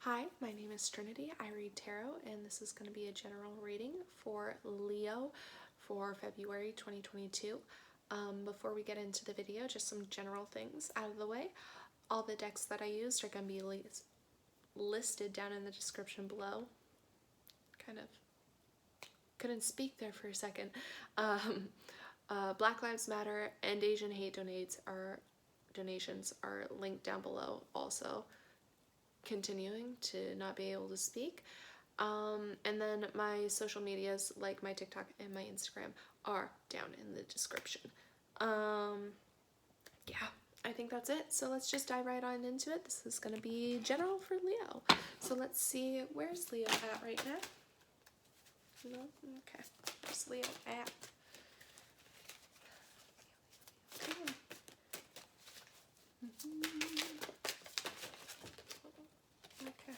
Hi, my name is Trinity. I read tarot, and this is going to be a general reading for Leo for February 2022. Before we get into the video, just some general things out of the way. All the decks that I used are going to be listed down in the description below. Kind of couldn't speak there for a second. Black Lives Matter and Asian Hate donations are linked down below also. Continuing to not be able to speak. And then my social medias, like my TikTok and my Instagram, are down in the description. Yeah, I think that's it. So let's just dive right on into it. This is going to be general for Leo. So let's see, where's Leo at right now? No? Okay. Where's Leo at? Come on. Okay.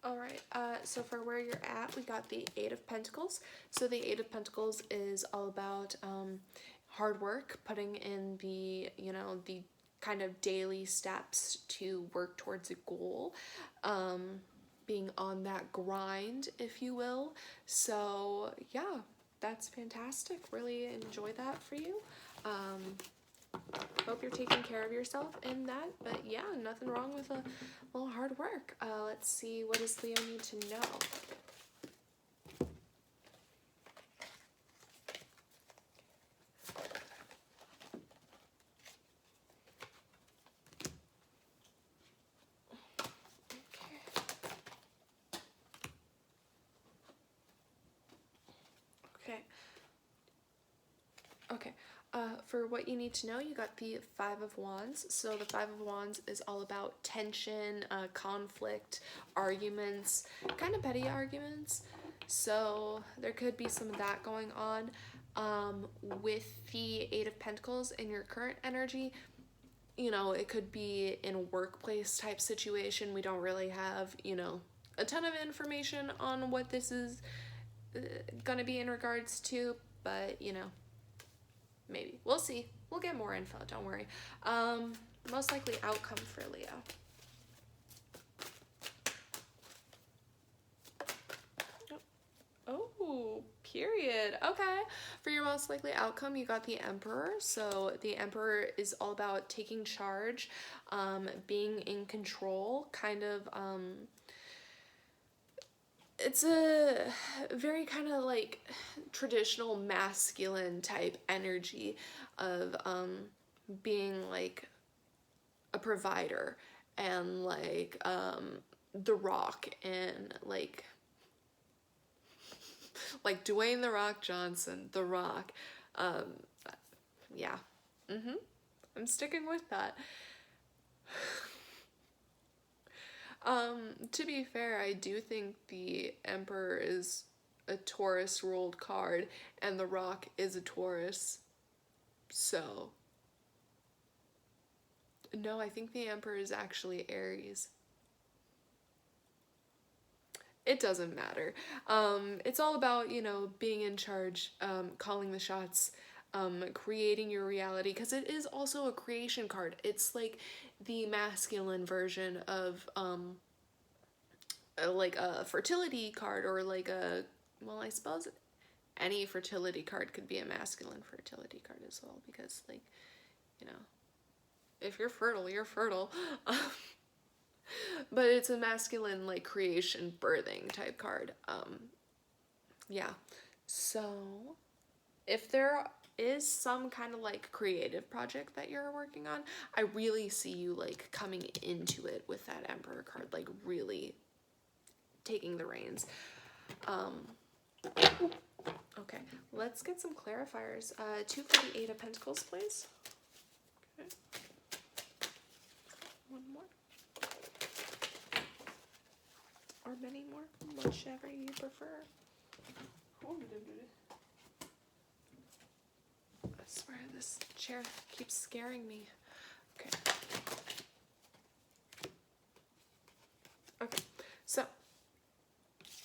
Alright, so for where you're at, we got the Eight of Pentacles. So the Eight of Pentacles is all about hard work, putting in the, the kind of daily steps to work towards a goal, being on that grind, if you will. So yeah, that's fantastic. Really enjoy that for you. Hope you're taking care of yourself in that, but yeah, nothing wrong with a little hard work. Let's see, what does Leo need to know? Okay. For what you need to know, you got the Five of Wands. So the Five of Wands is all about tension, conflict, arguments, kind of petty arguments. So there could be some of that going on. With the Eight of Pentacles in your current energy, it could be in a workplace type situation. We don't really have, a ton of information on what this is gonna be in regards to, but, maybe. We'll see. We'll get more info, don't worry. Most likely outcome for Leo. Oh, period. Okay. For your most likely outcome, you got the Emperor. So the Emperor is all about taking charge, being in control, kind of, it's a very kind of like traditional masculine type energy of being like a provider and like The Rock and like Dwayne The Rock Johnson, The Rock. Yeah. I'm sticking with that. To be fair, I do think the Emperor is a Taurus ruled card and the Rock is a Taurus. So, no, I think the Emperor is actually Aries. It doesn't matter. It's all about, being in charge, calling the shots, creating your reality, because it is also a creation card. It's like the masculine version of like a fertility card, or like well, I suppose any fertility card could be a masculine fertility card as well, because like, if you're fertile, you're fertile. But it's a masculine like creation birthing type card. Yeah. So if there is some kind of like creative project that you're working on, I really see you like coming into it with that Emperor card, like really taking the reins. Okay, let's get some clarifiers. Two for the Eight of Pentacles, please. Okay. One more. Or many more, whichever you prefer. I swear this chair keeps scaring me. Okay. Okay, so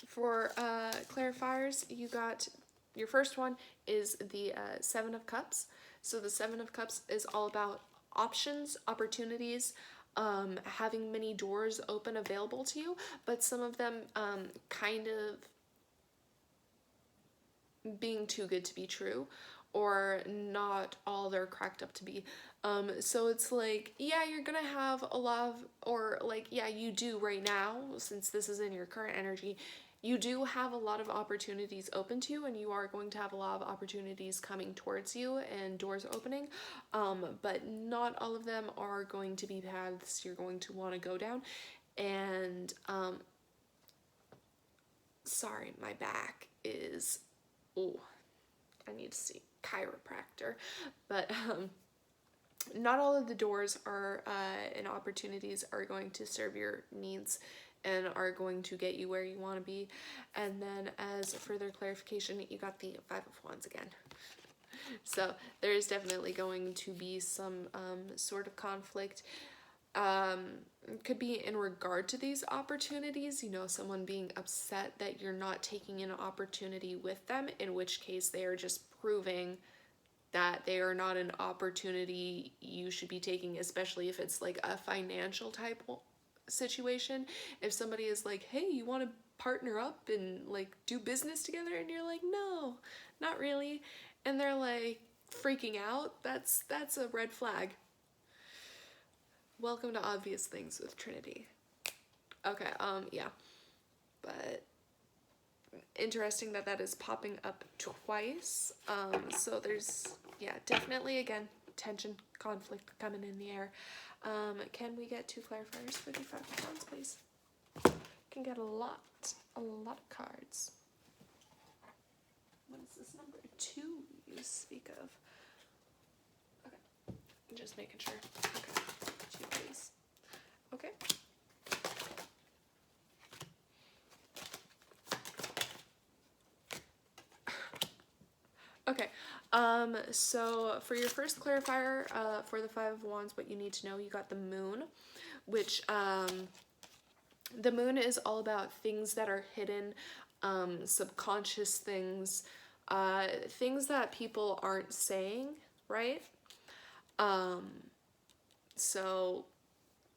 for clarifiers, you got your first one is the Seven of Cups. So the Seven of Cups is all about options, opportunities, having many doors open available to you, but some of them kind of being too good to be true, or not all they're cracked up to be. So it's like, yeah, you're gonna have a lot of, or like, yeah, you do right now, since this is in your current energy, you do have a lot of opportunities open to you, and you are going to have a lot of opportunities coming towards you and doors opening, but not all of them are going to be paths you're going to want to go down. And sorry, my back is, oh, I need to see chiropractor, but not all of the doors are and opportunities are going to serve your needs and are going to get you where you want to be. And then as further clarification, you got the Five of Wands again. So there is definitely going to be some sort of conflict. Could be in regard to these opportunities, you know, someone being upset that you're not taking an opportunity with them, in which case they are just proving that they are not an opportunity you should be taking, especially if it's like a financial type situation. If somebody is like, hey, you want to partner up and like do business together, and you're like, no, not really, and they're like freaking out, that's a red flag. Welcome to Obvious Things with Trinity. Okay, yeah, but interesting that that is popping up twice. So there's, yeah, definitely, again, tension, conflict coming in the air. Can we get 2 clarifiers for the Five of Wands, please? Can get a lot of cards. What is this number 2 you speak of? Okay, just making sure. Okay, 2 please. Okay. Okay, so for your first clarifier, for the Five of Wands, what you need to know, you got the Moon, which, the Moon is all about things that are hidden, subconscious things, things that people aren't saying, right? So,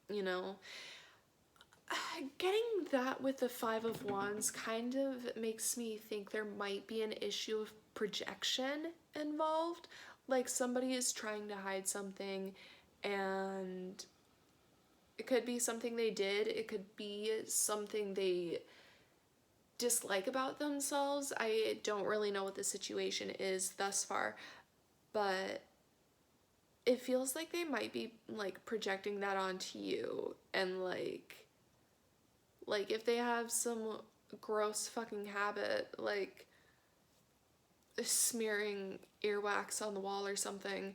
you know, getting that with the Five of Wands kind of makes me think there might be an issue of projection involved. Like somebody is trying to hide something, and it could be something they did, it could be something they dislike about themselves. I don't really know what the situation is thus far, but it feels like they might be like projecting that onto you, and like if they have some gross fucking habit, like smearing earwax on the wall or something,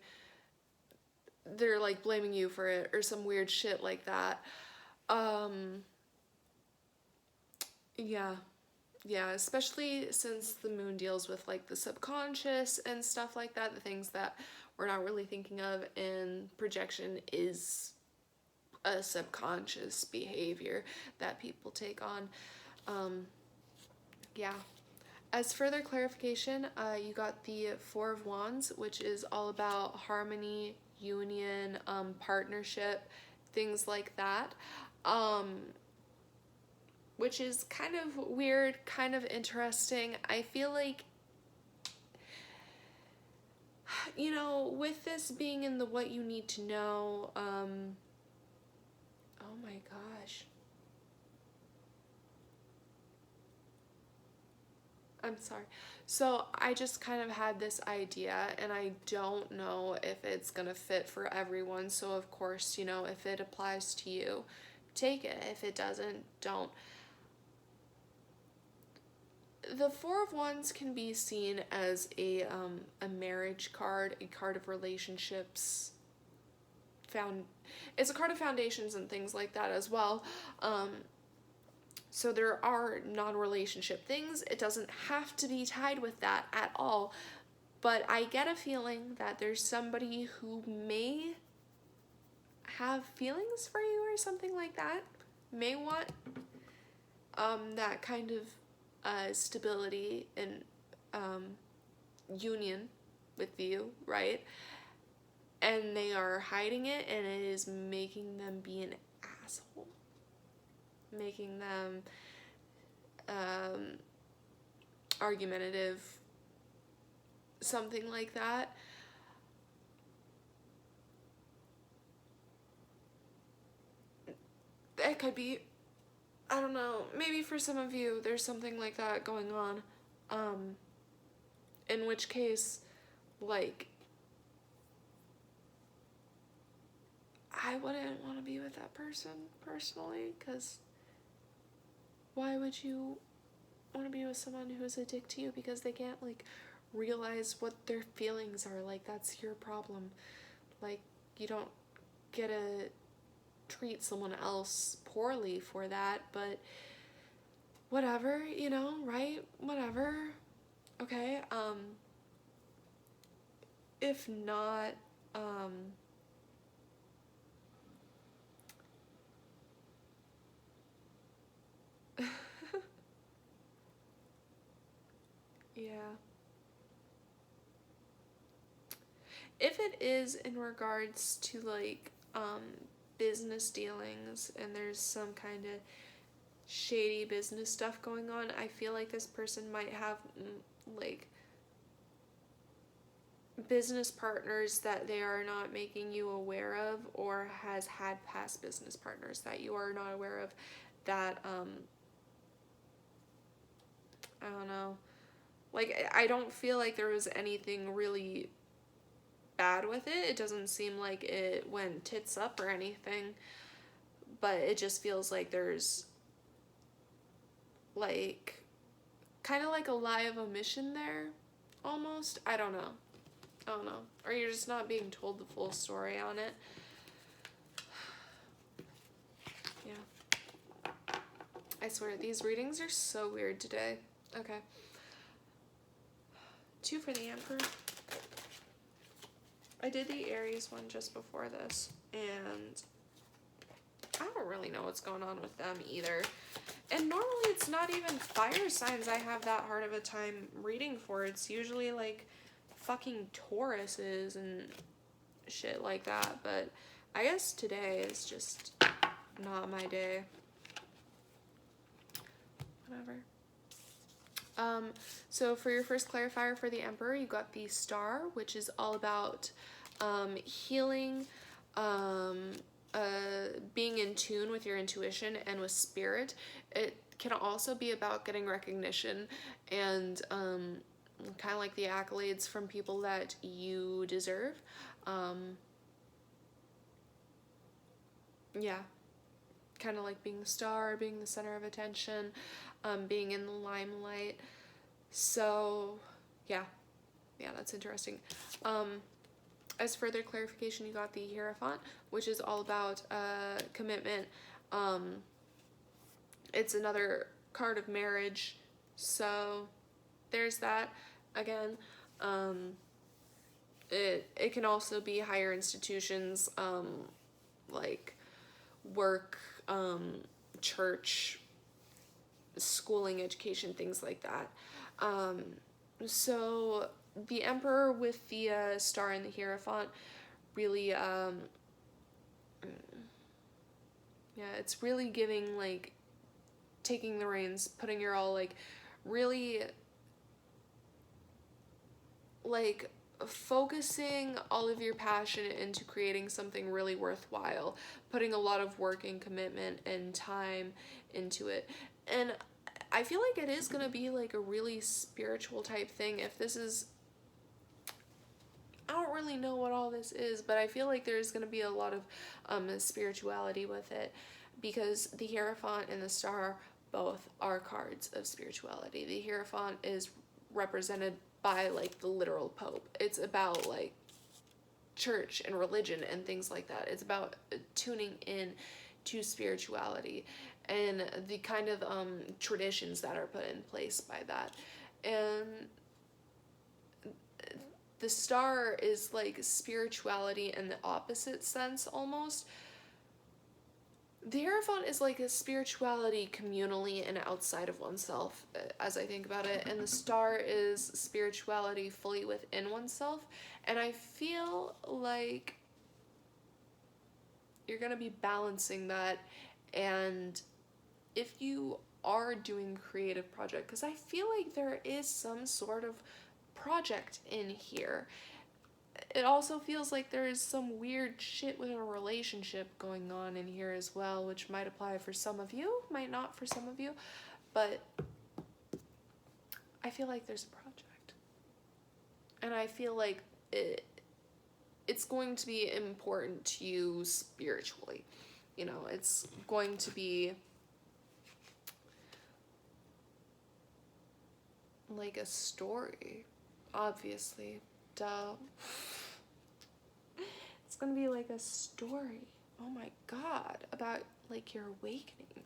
they're like blaming you for it, or some weird shit like that. Yeah, especially since the Moon deals with like the subconscious and stuff like that, the things that we're not really thinking of, and projection is a subconscious behavior that people take on. Yeah. As further clarification, you got the Four of Wands, which is all about harmony, union, partnership, things like that. Which is kind of weird, kind of interesting. I feel like, you know, with this being in the what you need to know, oh my gosh. I'm sorry. So I just kind of had this idea, and I don't know if it's gonna fit for everyone. So of course, you know, if it applies to you, take it. If it doesn't, don't. The Four of Wands can be seen as a marriage card, a card of relationships. It's a card of foundations and things like that as well. So there are non-relationship things. It doesn't have to be tied with that at all. But I get a feeling that there's somebody who may have feelings for you or something like that. May want that kind of stability and union with you, right? and they are hiding it, and it is making them be an asshole, making them argumentative, something like that. It could be, I don't know, maybe for some of you there's something like that going on, in which case, like, I wouldn't want to be with that person personally, because why would you want to be with someone who's a dick to you because they can't, like, realize what their feelings are? Like, that's your problem. Like, you don't get to treat someone else poorly for that, but whatever, you know, right? Whatever. Okay, if not, yeah. If it is in regards to, like, business dealings and there's some kind of shady business stuff going on, I feel like this person might have, like, business partners that they are not making you aware of, or has had past business partners that you are not aware of that, I don't know. Like, I don't feel like there was anything really bad with it. It doesn't seem like it went tits up or anything, but it just feels like there's, like, kind of like a lie of omission there, almost. I don't know. Or you're just not being told the full story on it. Yeah. I swear, these readings are so weird today. Okay. 2 for the Emperor. I did the Aries one just before this, and I don't really know what's going on with them either. And normally it's not even fire signs I have that hard of a time reading for. It's usually, like, fucking Tauruses and shit like that. But I guess today is just not my day. Whatever. So for your first clarifier for the Emperor, you got the Star, which is all about healing, being in tune with your intuition and with spirit. It can also be about getting recognition and kind of like the accolades from people that you deserve. Yeah, kind of like being the star, being the center of attention, being in the limelight. So yeah, that's interesting. As further clarification, you got the Hierophant, which is all about commitment. It's another card of marriage, so there's that. Again, it can also be higher institutions, like work, church, schooling, education, things like that. So the Emperor with the Star and the Hierophant really, yeah, it's really giving, like, taking the reins, putting your all, like, really, like, focusing all of your passion into creating something really worthwhile, putting a lot of work and commitment and time into it. And I feel like it is going to be, like, a really spiritual type thing. If this is, I don't really know what all this is, but I feel like there's going to be a lot of spirituality with it, because the Hierophant and the Star both are cards of spirituality. The Hierophant is represented by, like, the literal Pope. It's about, like, church and religion and things like that. It's about tuning in to spirituality and the kind of traditions that are put in place by that. And the Star is, like, spirituality in the opposite sense, almost. The Hierophant is like a spirituality communally and outside of oneself, as I think about it, and the Star is spirituality fully within oneself, and I feel like you're going to be balancing that, and if you are doing creative project, because I feel like there is some sort of project in here, it also feels like there is some weird shit with a relationship going on in here as well, which might apply for some of you, might not for some of you, but I feel like there's a project. And I feel like it's going to be important to you spiritually. You know, it's going to be like a story, obviously. Duh. It's gonna be like a story, oh my god, about like your awakening.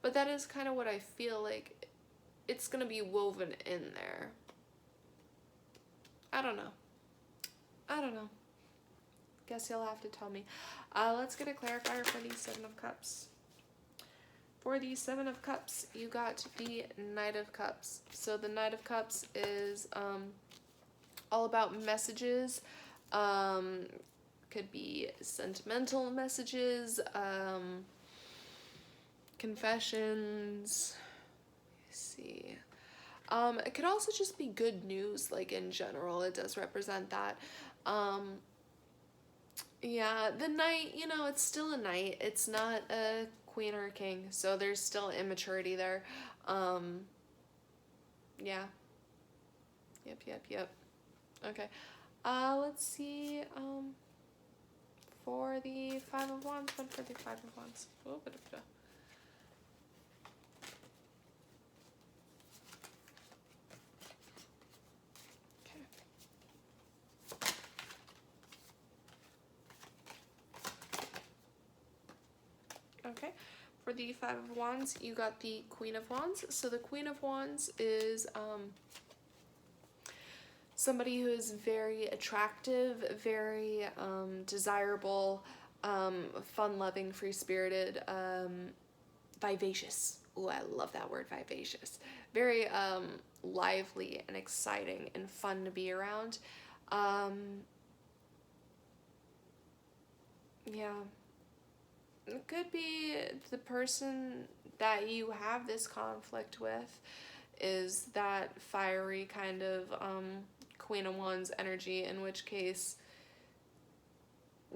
But that is kind of what I feel like it's gonna be woven in there. I don't know. Guess you'll have to tell me. Let's get a clarifier for the Seven of Cups. For the Seven of Cups, you got the Knight of Cups. So the Knight of Cups is all about messages. Could be sentimental messages, confessions. Let's see. It could also just be good news, like in general. It does represent that. Yeah, the knight, you know, it's still a knight. It's not a queen or a king, so there's still immaturity there. Yeah. Yep. Okay. Let's see, for the Five of Wands, one for the Five of Wands. Oh, Okay. For the Five of Wands, you got the Queen of Wands. So the Queen of Wands is somebody who is very attractive, very desirable, fun-loving, free-spirited, vivacious. Ooh, I love that word, vivacious. Very lively and exciting and fun to be around. Yeah. It could be the person that you have this conflict with is that fiery kind of Queen of Wands energy, in which case,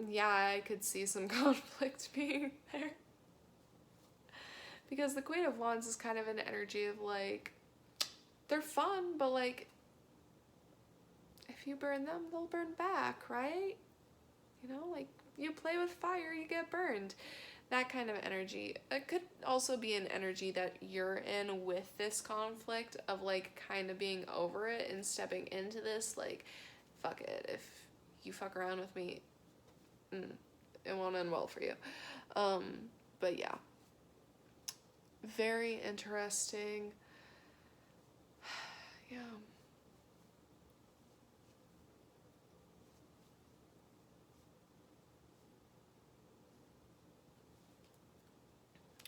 yeah, I could see some conflict being there. Because the Queen of Wands is kind of an energy of like, they're fun, but like, if you burn them, they'll burn back, right? You know, like, you play with fire, you get burned. That kind of energy. It could also be an energy that you're in with this conflict of like kind of being over it and stepping into this like, fuck it, if you fuck around with me, it won't end well for you. But yeah, very interesting. Yeah.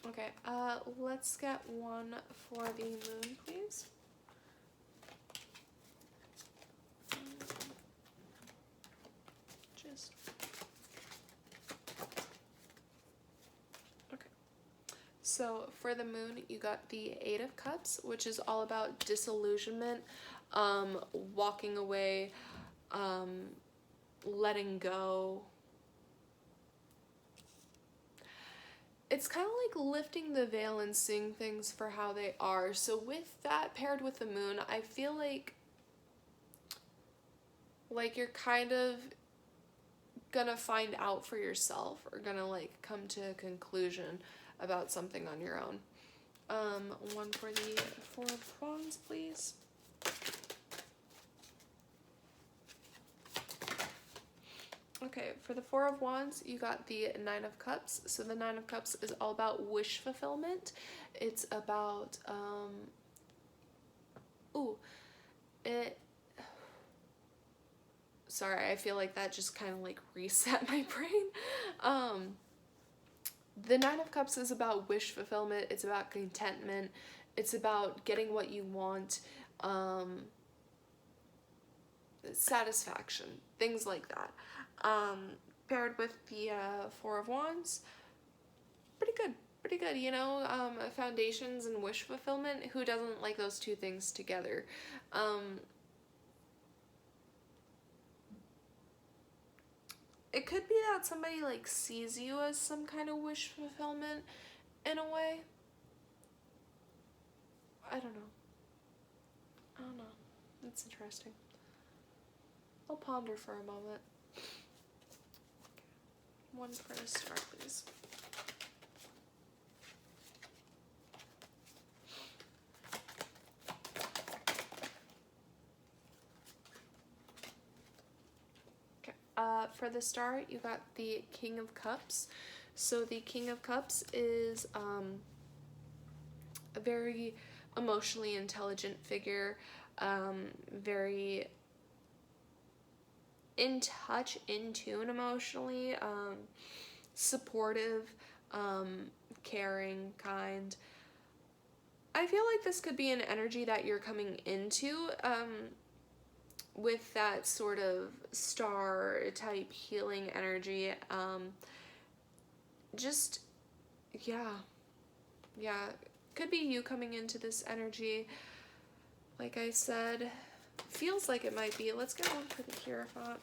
Okay, let's get one for the moon, please. Okay. So for the moon, you got the Eight of Cups, which is all about disillusionment, walking away, letting go. It's kind of like lifting the veil and seeing things for how they are. So with that paired with the moon, I feel like you're kind of gonna find out for yourself or gonna like come to a conclusion about something on your own. One for the Four of Wands, please. Okay, for the Four of Wands, you got the Nine of Cups. So the Nine of Cups is all about wish fulfillment. It's about, sorry, I feel like that just kind of like reset my brain. The Nine of Cups is about wish fulfillment. It's about contentment. It's about getting what you want, satisfaction, things like that. Paired with the Four of Wands, pretty good. Pretty good, you know, foundations and wish fulfillment. Who doesn't like those two things together? It could be that somebody like sees you as some kind of wish fulfillment in a way. I don't know. It's interesting. I'll ponder for a moment. One for the start, please. For the start, you got the King of Cups. So the King of Cups is a very emotionally intelligent figure, very in touch, in tune emotionally, supportive, caring, kind. I feel like this could be an energy that you're coming into, with that sort of star type healing energy. Just, yeah, could be you coming into this energy. Like I said, feels like it might be. Let's get one for the Hierophant.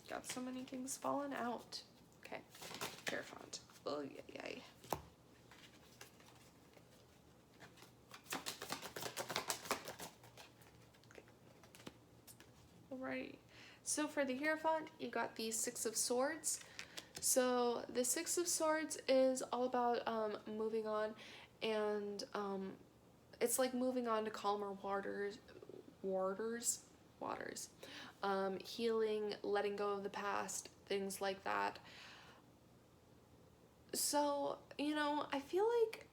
Got so many things falling out. Okay, Hierophant. Oh, yay. Alrighty. So for the Hierophant, you got the Six of Swords. So the Six of Swords is all about moving on, and it's like moving on to calmer waters, healing, letting go of the past, things like that. So, you know, I feel like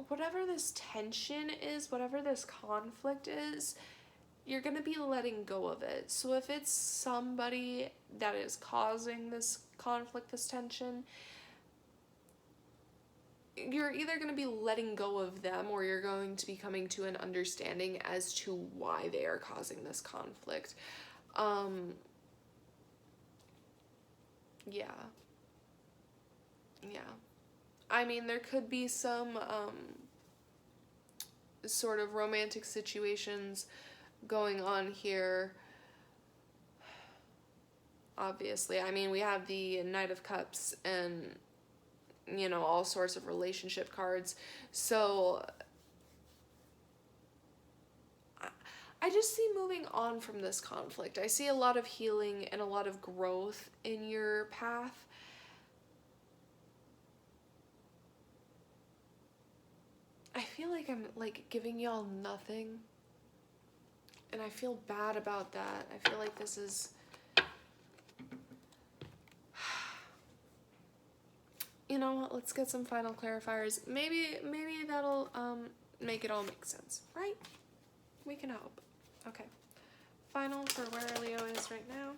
whatever this tension is, whatever this conflict is, you're going to be letting go of it. So if it's somebody that is causing this conflict, this tension, you're either going to be letting go of them, or you're going to be coming to an understanding as to why they are causing this conflict. Yeah. I mean, there could be some sort of romantic situations going on here. Obviously, I mean, we have the Knight of Cups and, you know, all sorts of relationship cards. So I just see moving on from this conflict. I see a lot of healing and a lot of growth in your path. I feel like I'm like giving y'all nothing, and I feel bad about that. I feel like this is, you know what, let's get some final clarifiers. Maybe that'll make it all make sense, right? We can hope. Okay, final for where Leo is right now.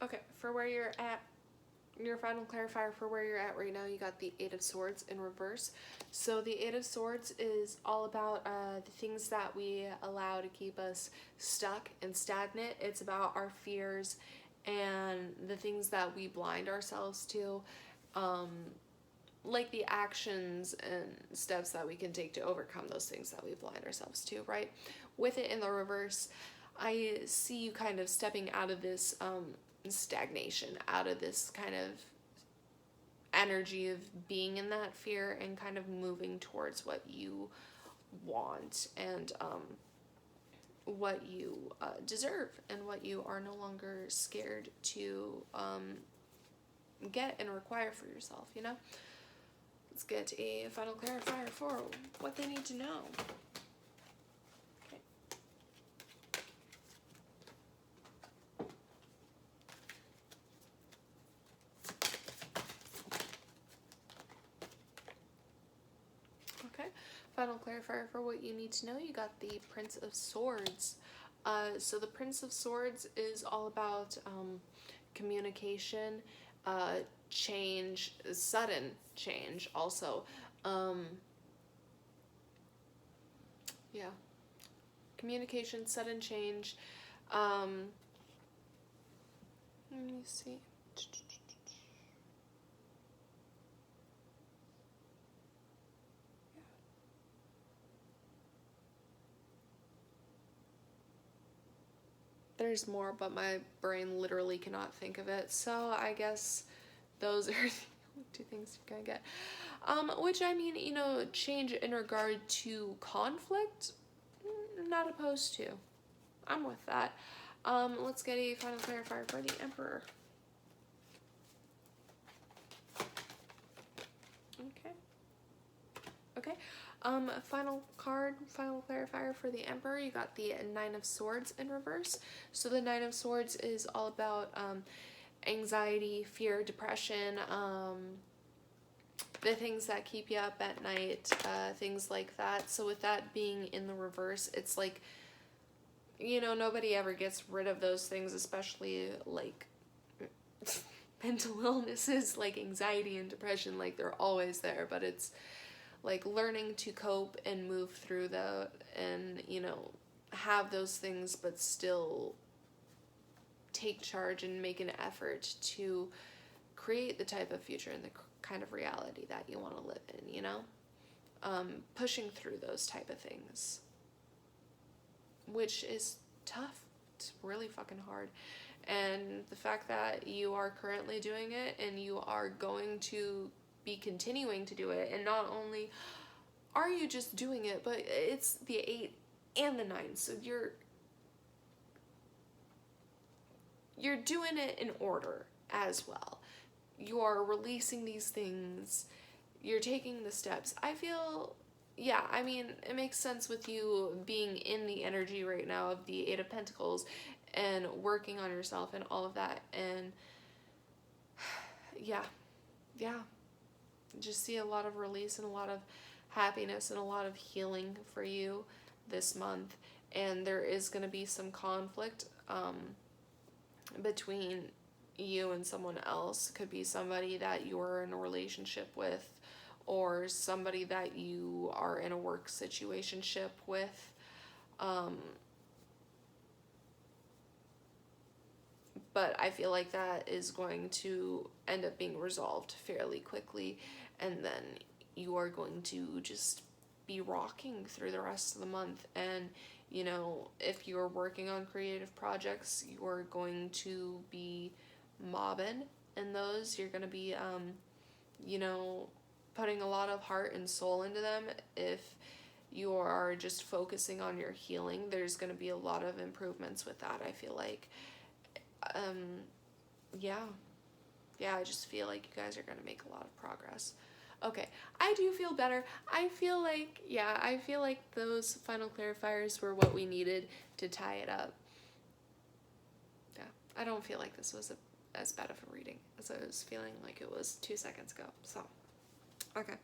Okay, for where you're at, your final clarifier for where you're at right now, you got the Eight of Swords in reverse. So the Eight of Swords is all about the things that we allow to keep us stuck and stagnant. It's about our fears and the things that we blind ourselves to, like the actions and steps that we can take to overcome those things that we blind ourselves to, right? With it in the reverse, I see you kind of stepping out of this stagnation, out of this kind of energy of being in that fear, and kind of moving towards what you want and what you deserve, and what you are no longer scared to get and require for yourself, you know? Let's get a final clarifier for what they need to know. final clarifier for what you need to know, you got the Prince of Swords. So the Prince of Swords is all about communication, change, sudden change also. Yeah. Communication, sudden change. Let me see. There's more, but my brain literally cannot think of it. So I guess those are the two things you're gonna get. Which, I mean, you know, change in regard to conflict, not opposed to. I'm with that. Let's get a final clarifier for the Emperor. Okay. Okay. Final card, final clarifier for the Emperor. You got the Nine of Swords in reverse. So the Nine of Swords is all about anxiety, fear, depression, the things that keep you up at night, things like that. So with that being in the reverse, it's like, you know, nobody ever gets rid of those things, especially like mental illnesses like anxiety and depression. Like, they're always there, but it's like learning to cope and move through that, and, you know, have those things but still take charge and make an effort to create the type of future and the kind of reality that you want to live in, you know? Pushing through those type of things, which is tough. It's really fucking hard. And the fact that you are currently doing it, and you are going to be continuing to do it, and not only are you just doing it, but it's the 8 and the 9, so you're doing it in order as well. You are releasing these things, you're taking the steps. I feel, yeah, I mean, it makes sense with you being in the energy right now of the 8 of Pentacles and working on yourself and all of that. And yeah, just see a lot of release and a lot of happiness and a lot of healing for you this month. And there is going to be some conflict between you and someone else. Could be somebody that you're in a relationship with, or somebody that you are in a work situationship with. But I feel like that is going to end up being resolved fairly quickly, and then you are going to just be rocking through the rest of the month. And, you know, if you're working on creative projects, you're going to be mobbing in those. You're going to be, you know, putting a lot of heart and soul into them. If you are just focusing on your healing, there's going to be a lot of improvements with that, I feel like. Yeah, I just feel like you guys are going to make a lot of progress. Okay, I do feel better. I feel like those final clarifiers were what we needed to tie it up. Yeah, I don't feel like this was as bad of a reading as I was feeling like it was 2 seconds ago. So, okay.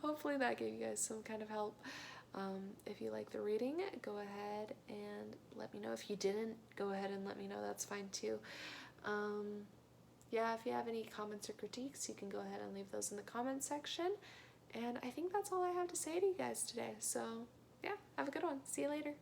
Hopefully that gave you guys some kind of help. If you like the reading, go ahead and let me know. If you didn't, go ahead and let me know. That's fine too. Yeah, if you have any comments or critiques, you can go ahead and leave those in the comments section. And I think that's all I have to say to you guys today. So, yeah, have a good one. See you later.